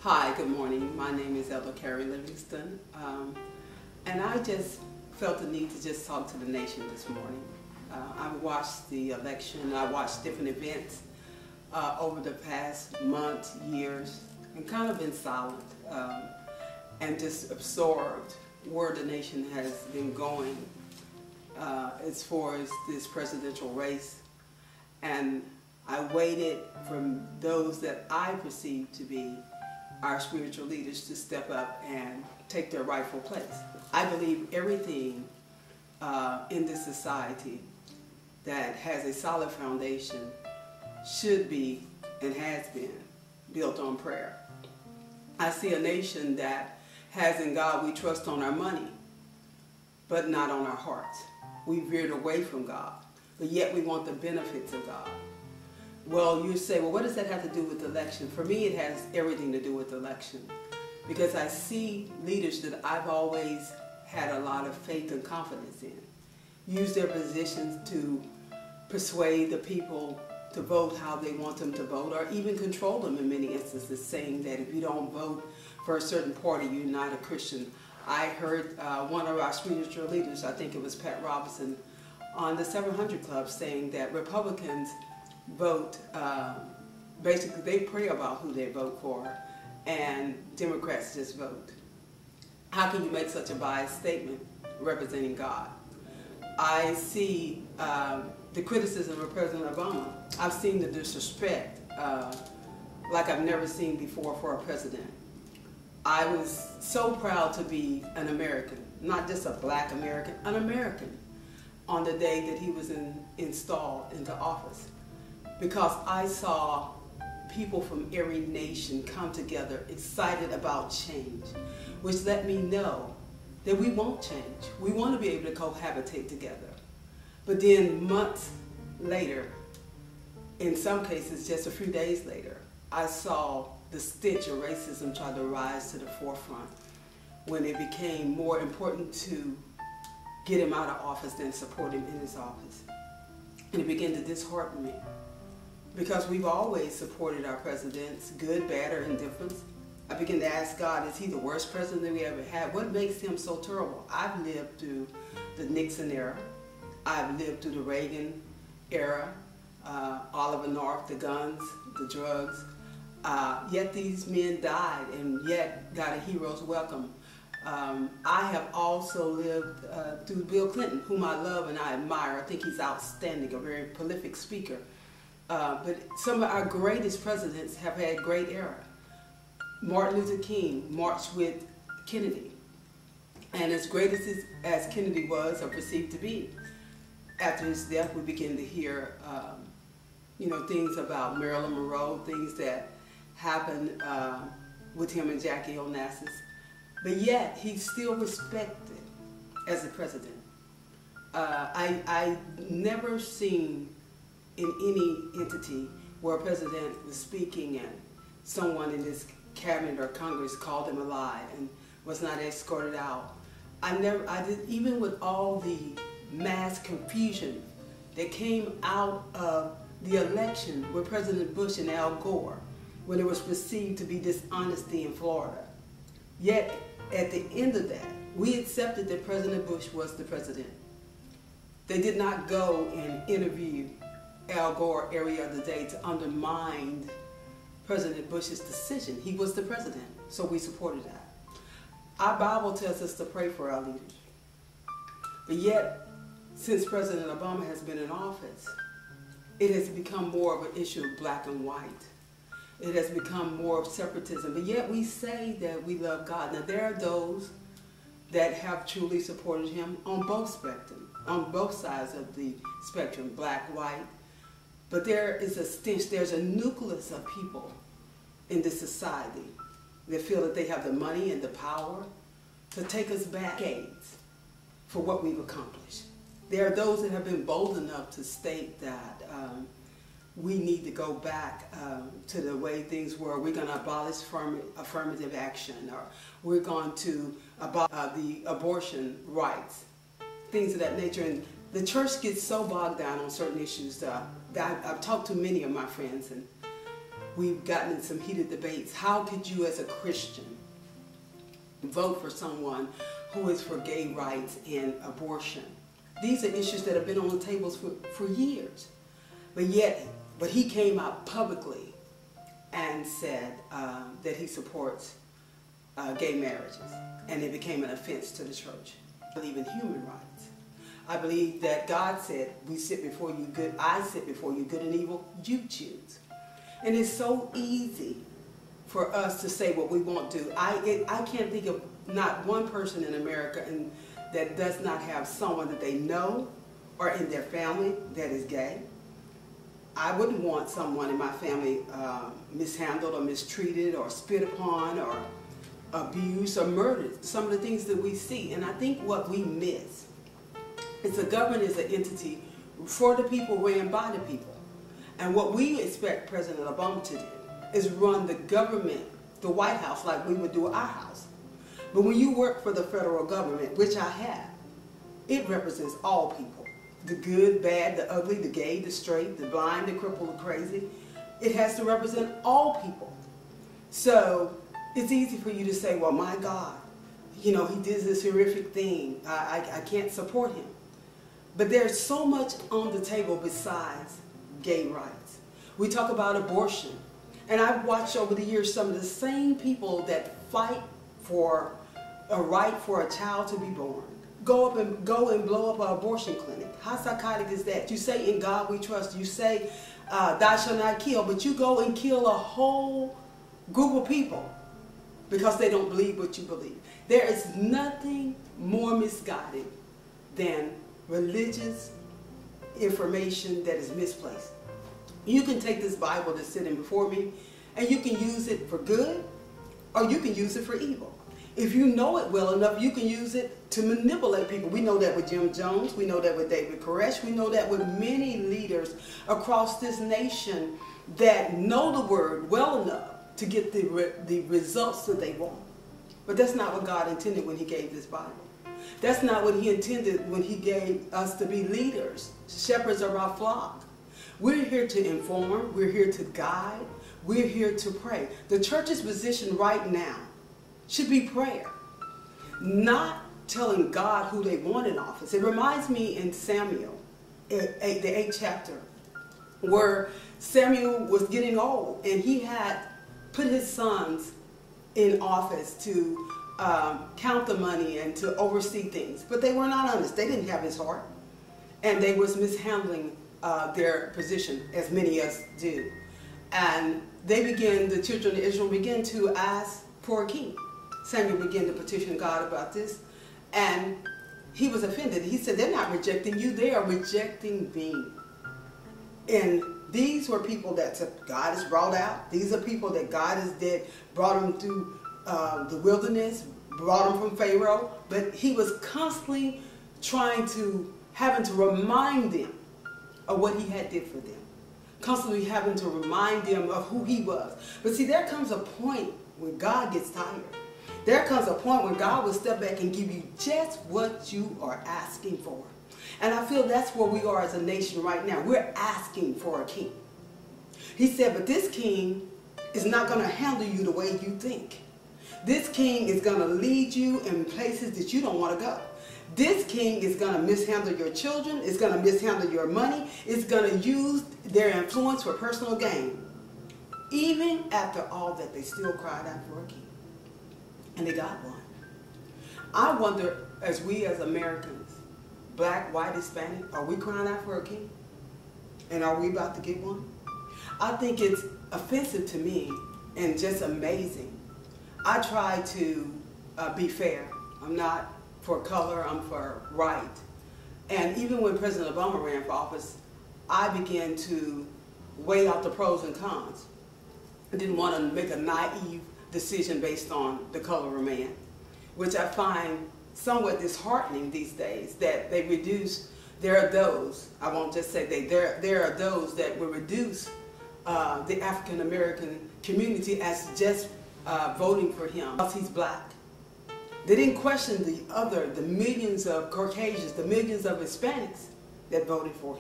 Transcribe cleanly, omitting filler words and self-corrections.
Hi, good morning. My name is Elder Carrie Livingston, and I just felt the need to just talk to the nation this morning. I watched the election, I watched different events over the past months, years, and kind of been silent and just absorbed where the nation has been going as far as this presidential race. And I waited for those that I perceive to be our spiritual leaders to step up and take their rightful place. I believe everything in this society that has a solid foundation should be and has been built on prayer. I see a nation that has in God we trust on our money, but not on our hearts. We veered away from God, but yet we want the benefits of God. Well, you say, well, what does that have to do with the election? For me, it has everything to do with the election, because I see leaders that I've always had a lot of faith and confidence in use their positions to persuade the people to vote how they want them to vote, or even control them in many instances, saying that if you don't vote for a certain party, you're not a Christian. I heard one of our spiritual leaders, I think it was Pat Robertson, on the 700 Club saying that Republicans vote, basically they pray about who they vote for, and Democrats just vote. How can you make such a biased statement representing God? I see the criticism of President Obama. I've seen the disrespect like I've never seen before for a president. I was so proud to be an American, not just a black American, an American, on the day that he was installed into office, because I saw people from every nation come together excited about change, which let me know that we won't change. We want to be able to cohabitate together. But then months later, in some cases just a few days later, I saw the stench of racism try to rise to the forefront when it became more important to get him out of office than support him in his office. And it began to dishearten me, because we've always supported our presidents, good, bad, or indifferent. I began to ask God, is he the worst president we ever had? What makes him so terrible? I've lived through the Nixon era. I've lived through the Reagan era, Oliver North, the guns, the drugs. Yet these men died and yet got a hero's welcome. I have also lived through Bill Clinton, whom I love and I admire. I think he's outstanding, a very prolific speaker. But some of our greatest presidents have had great era. Martin Luther King marched with Kennedy. And as great as Kennedy was, or perceived to be, after his death we began to hear things about Marilyn Monroe, things that happened with him and Jackie Onassis. But yet he's still respected as a president. I never seen in any entity where a president was speaking and someone in his cabinet or Congress called him a lie and was not escorted out. Even with all the mass confusion that came out of the election with President Bush and Al Gore, when it was perceived to be dishonesty in Florida. Yet, at the end of that, we accepted that President Bush was the president. They did not go and interview Al Gore every other day to undermine President Bush's decision. He was the president, so we supported that. Our Bible tells us to pray for our leaders. But yet, since President Obama has been in office, it has become more of an issue of black and white. It has become more of separatism. But yet we say that we love God. Now there are those that have truly supported him on both spectrum, on both sides of the spectrum, black, white. But there is a stench, there's a nucleus of people in this society that feel that they have the money and the power to take us back decades for what we've accomplished. There are those that have been bold enough to state that we need to go back to the way things were. We're going to abolish affirmative action, or we're going to abolish the abortion rights, things of that nature. And the church gets so bogged down on certain issues. I've talked to many of my friends, and we've gotten in some heated debates. How could you as a Christian vote for someone who is for gay rights and abortion? These are issues that have been on the tables for years. But he came out publicly and said that he supports gay marriages, and it became an offense to the church. I believe in human rights. I believe that God said, we sit before you good, I sit before you good and evil, you choose. And it's so easy for us to say what we want to. I can't think of not one person in America that does not have someone that they know or in their family that is gay. I wouldn't want someone in my family mishandled or mistreated or spit upon or abused or murdered. Some of the things that we see. And I think what we miss is the government is an entity for the people, ran by the people. And what we expect President Obama to do is run the government, the White House, like we would do our house. But when you work for the federal government, which I have, it represents all people. The good, bad, the ugly, the gay, the straight, the blind, the crippled, the crazy. It has to represent all people. So it's easy for you to say, well, my God, you know, he did this horrific thing. I can't support him. But there's so much on the table besides gay rights. We talk about abortion. And I've watched over the years some of the same people that fight for a right for a child to be born go and blow up an abortion clinic. How psychotic is that? You say, in God we trust. You say, thou shalt not kill. But you go and kill a whole group of people because they don't believe what you believe. There is nothing more misguided than religious information that is misplaced. You can take this Bible that's sitting before me and you can use it for good or you can use it for evil. If you know it well enough, you can use it to manipulate people. We know that with Jim Jones. We know that with David Koresh. We know that with many leaders across this nation that know the word well enough to get the results that they want. But that's not what God intended when he gave this Bible. That's not what he intended when he gave us to be leaders, shepherds of our flock. We're here to inform. We're here to guide. We're here to pray. The church's position right now should be prayer, not telling God who they want in office. It reminds me in Samuel, the 8th chapter, where Samuel was getting old and he had put his sons in office to count the money and to oversee things. But they were not honest. They didn't have his heart. And they was mishandling their position, as many of us do. And the children of Israel began to ask for a king. Samuel began to petition God about this. And he was offended. He said, they're not rejecting you, they are rejecting me. And these were people that God has brought out. These are people that God has brought them through the wilderness, brought them from Pharaoh. But he was constantly having to remind them of what he had did for them. Constantly having to remind them of who he was. But see, there comes a point when God gets tired. There comes a point when God will step back and give you just what you are asking for. And I feel that's where we are as a nation right now. We're asking for a king. He said, but this king is not going to handle you the way you think. This king is going to lead you in places that you don't want to go. This king is going to mishandle your children. It's going to mishandle your money. It's going to use their influence for personal gain. Even after all that, they still cried out for a king. And they got one. I wonder, as we as Americans, black, white, Hispanic, are we crying out for a king? And are we about to get one? I think it's offensive to me and just amazing. I try to be fair. I'm not for color, I'm for right. And even when President Obama ran for office, I began to weigh out the pros and cons. I didn't want to make a naive decision based on the color of man, which I find somewhat disheartening these days, that they reduce, there are those, I won't just say they, there are those that will reduce the African American community as just voting for him because he's black. They didn't question the millions of Caucasians, the millions of Hispanics that voted for him.